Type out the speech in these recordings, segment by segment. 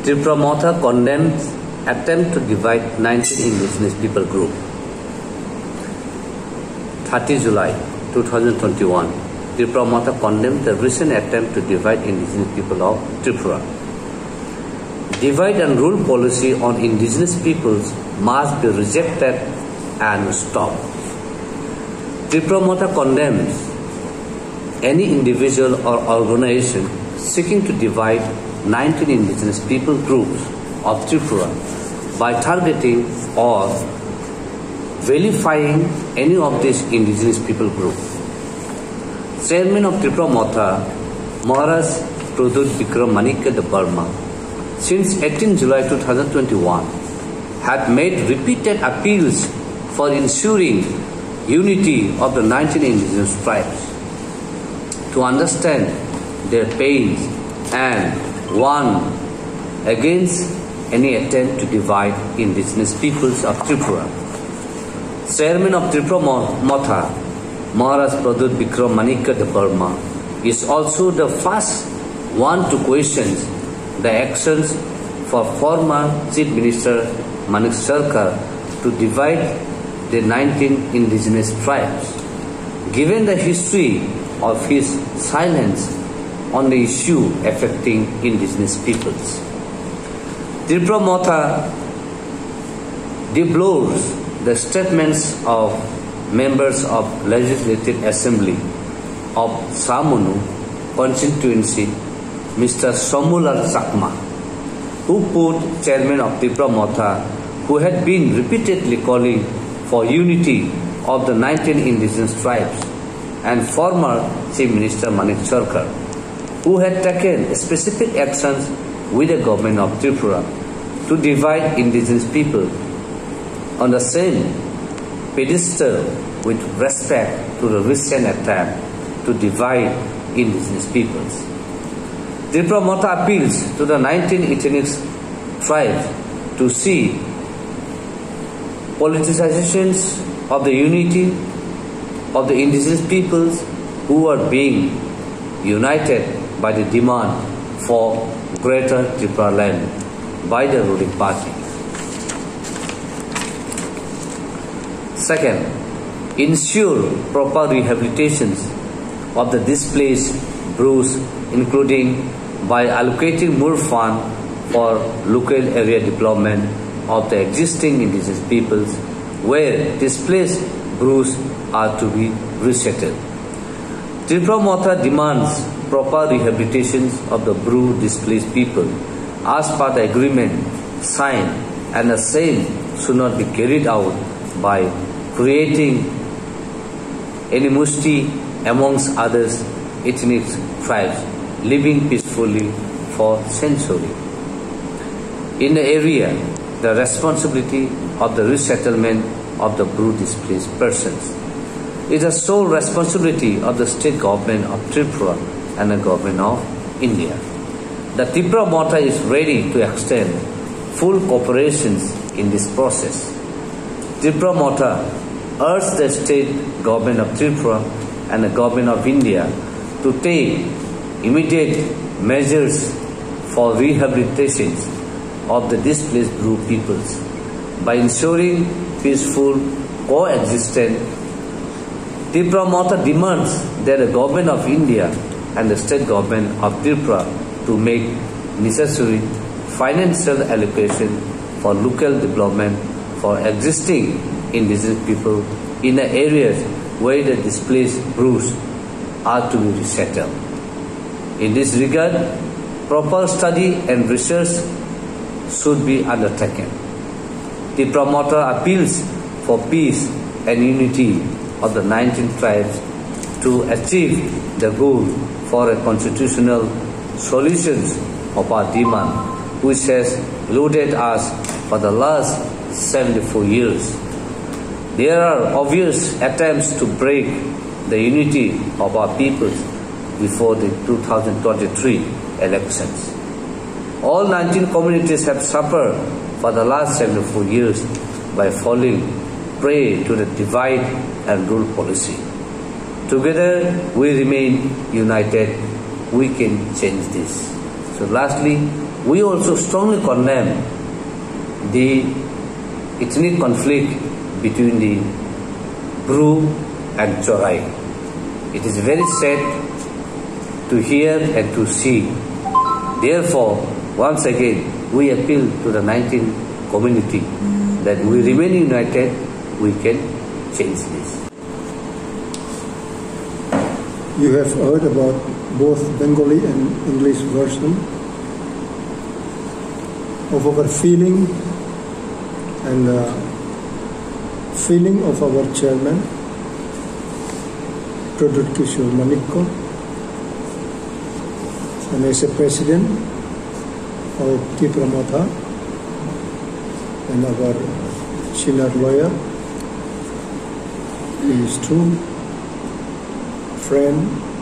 Tripura Motha condemns attempt to divide 19 indigenous people group. 30 July 2021, Tripura Motha condemned the recent attempt to divide indigenous people of Tripura. Divide and rule policy on indigenous peoples must be rejected and stopped. Tripura Motha condemns any individual or organization seeking to divide 19 indigenous people groups of Tripura by targeting or vilifying any of these indigenous people groups. Chairman of Tripura Motha, Maharaj Pradut Bikram Manikya Debarma, since 18 July 2021, had made repeated appeals for ensuring unity of the 19 indigenous tribes, to understand their pains and warn against any attempt to divide indigenous peoples of Tripura. Chairman of Tripura Motha, Maharaj Pradut Bikram Manikya Debarma, is also the first one to question the actions for former Chief Minister Manik Sarkar to divide the 19 indigenous tribes. Given the history of his silence on the issue affecting indigenous peoples, Tripura Motha deplores the statements of members of Legislative Assembly of Samunu constituency, Mr. Somulal Chakma, who put Chairman of Tripura Motha, who had been repeatedly calling for unity of the 19 indigenous tribes, and former Chief Minister Manik Sarkar, who had taken specific actions with the government of Tripura to divide indigenous people on the same pedestal with respect to the recent attempt to divide indigenous peoples. Tripura Motha appeals to the 19 ethnic tribes to see politicizations of the unity of the indigenous peoples who are being united by the demand for greater Tripura land by the ruling party. Second, ensure proper rehabilitations of the displaced groups, including by allocating more fund for local area development of the existing indigenous peoples where displaced groups are to be resettled. Tripura Motha demands proper rehabilitations of the Bru displaced people as per the agreement signed, and the same should not be carried out by creating animosity amongst others ethnic tribes living peacefully for centuries. In the area, the responsibility of the resettlement of the Bru displaced persons is the sole responsibility of the state government of Tripura and the government of India. The Tripura Motha is ready to extend full cooperation in this process. Tripura Motha urges the state government of Tripura and the government of India to take immediate measures for rehabilitation of the displaced Bru peoples by ensuring peaceful coexistence. Tripura Motha demands that the government of India and the state government of Tripura to make necessary financial allocation for local development for existing indigenous people in the areas where the displaced Brus are to be resettled. In this regard, proper study and research should be undertaken. Tripura Motha appeals for peace and unity of the 19 tribes to achieve the goal for a constitutional solution of our demand, which has eluded us for the last 74 years. There are obvious attempts to break the unity of our peoples before the 2023 elections. All 19 communities have suffered for the last 74 years by falling prey to the divide and rule policy. Together we remain united. We can change this. So lastly, we also strongly condemn the ethnic conflict between the Bru and Chorai. It is very sad to hear and to see. Therefore, once again, we appeal to the 19 community that we remain united, we can change this. You have heard about both Bengali and English version of our feeling and feeling of our chairman, Pradut Kishore Manikko, and as a president of Tripura Motha and our senior lawyer, he is true friend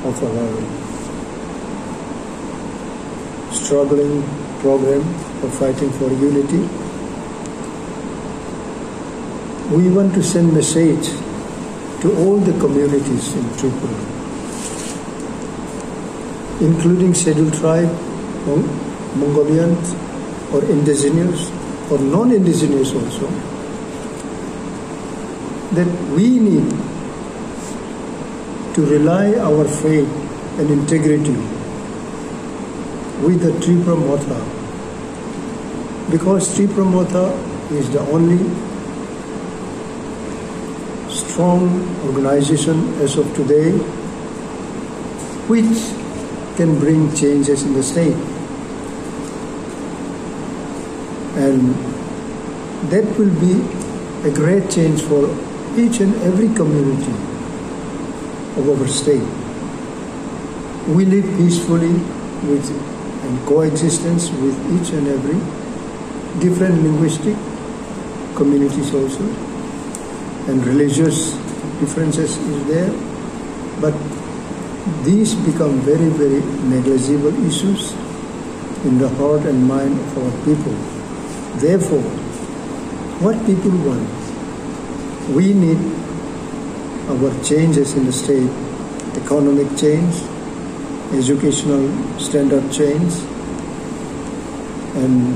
of our struggling program of fighting for unity. We want to send message to all the communities in Tripura, including scheduled tribe, or Mongolians, or indigenous, or non-indigenous also, that we need to rely our faith and integrity with the Tripura Motha, because Tripura Motha is the only strong organization as of today which can bring changes in the state. And that will be a great change for each and every community of our state. We live peacefully with and coexistence with each and every different linguistic communities also, and religious differences is there, but these become very, very negligible issues in the heart and mind of our people. Therefore, what people want, we need our changes in the state, economic change, educational standard change, and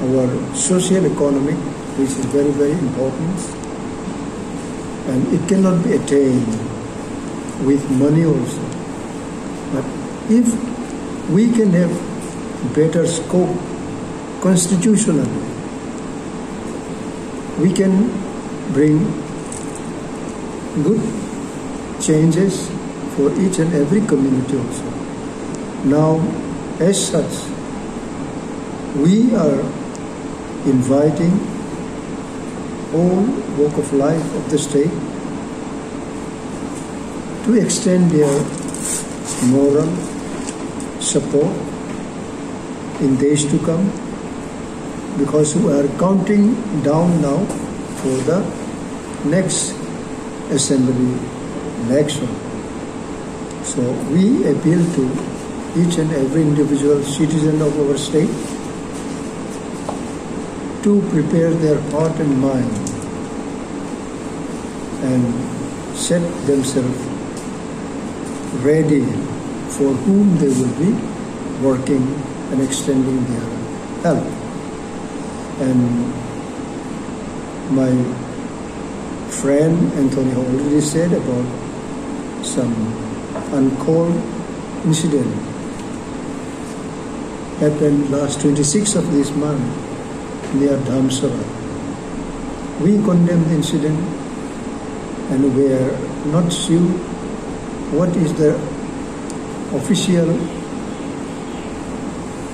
our social economic, which is very, very important. And it cannot be attained with money also. But if we can have better scope constitutionally, we can bring good changes for each and every community also. Now, as such, we are inviting all walk of life of the state to extend their moral support in days to come, because we are counting down now for the next assembly election. So we appeal to each and every individual citizen of our state to prepare their heart and mind and set themselves ready for whom they will be working and extending their help. And my friend Anthony already said about some uncalled incident happened last 26th of this month near Dhamsara. We condemned the incident and we are not sure what is the official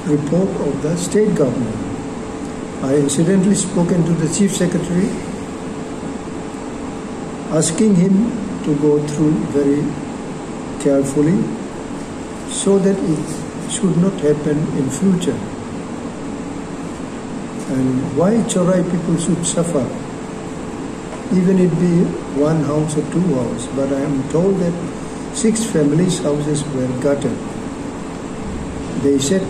report of the state government. I incidentally spoken to the Chief Secretary, asking him to go through very carefully so that it should not happen in future. And why Chorai people should suffer, even it be one house or two houses, but I am told that 6 families' houses were gutted. They set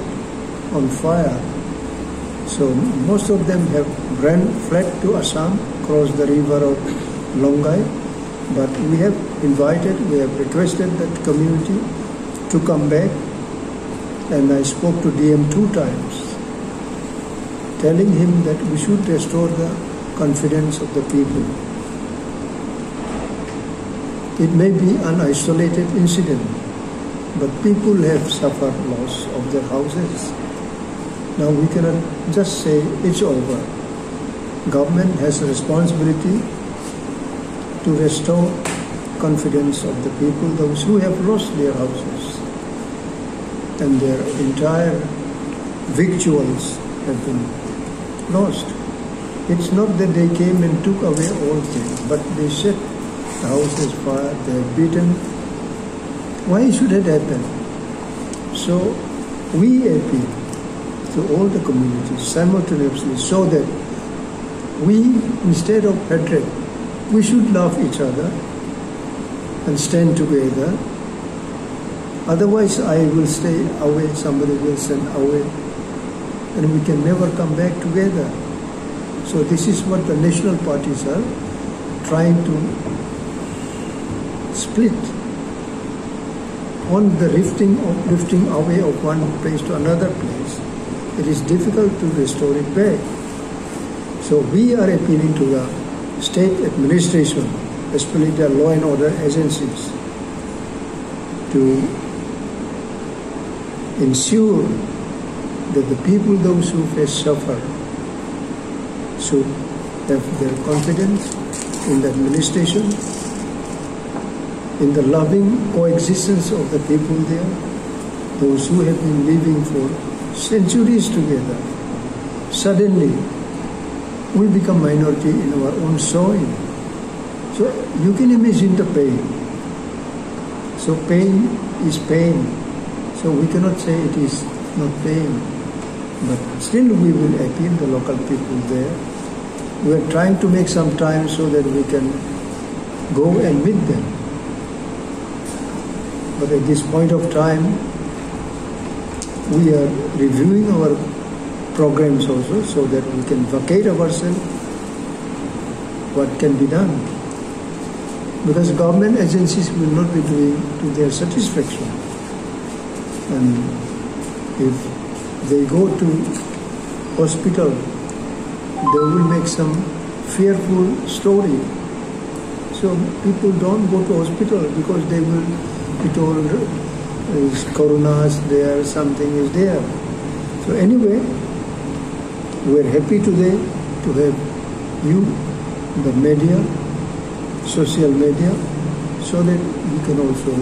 on fire. So most of them have fled to Assam, crossed the river of Longai, but we have requested that community to come back and I spoke to DM 2 times, telling him that we should restore the confidence of the people. It may be an isolated incident, but people have suffered loss of their houses. Now we cannot just say it's over. Government has a responsibility to restore confidence of the people, those who have lost their houses and their entire victuals have been lost. It's not that they came and took away all things, but they set the houses fire, they have beaten. Why should it happen? So we appeal to all the communities simultaneously so that we, instead of hatred, we should love each other and stand together. Otherwise, I will stay away, somebody will send away, and we can never come back together. So this is what the national parties are trying to split on the drifting away of one place to another place. It is difficult to restore it back. So we are appealing to the state administration, especially the law and order agencies, to ensure that the people, those who face suffer, should have their confidence in the administration, in the loving coexistence of the people there, those who have been living for centuries together. Suddenly, we become minority in our own soil. So you can imagine the pain. So pain is pain. So we cannot say it is not pain. But still we will appeal the local people there. We are trying to make some time so that we can go and meet them. But at this point of time, we are reviewing our programs also so that we can vacate ourselves what can be done. Because government agencies will not be doing to their satisfaction. And if they go to hospital, they will make some fearful story. So people don't go to hospital because they will be told corona's there, something is there. So anyway, we are happy today to have you, the media, social media, so that we can also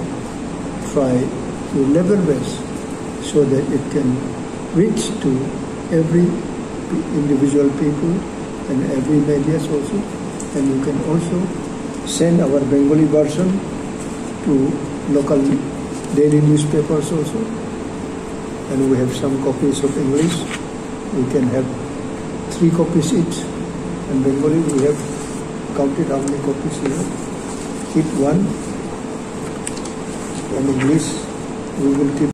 try to level best so that it can reach to every individual people and every media also. And you can also send our Bengali version to local daily newspapers also. And we have some copies of English. We can have 3 copies each. And Bengali we have counted how many copies here. Keep 1. And English we will keep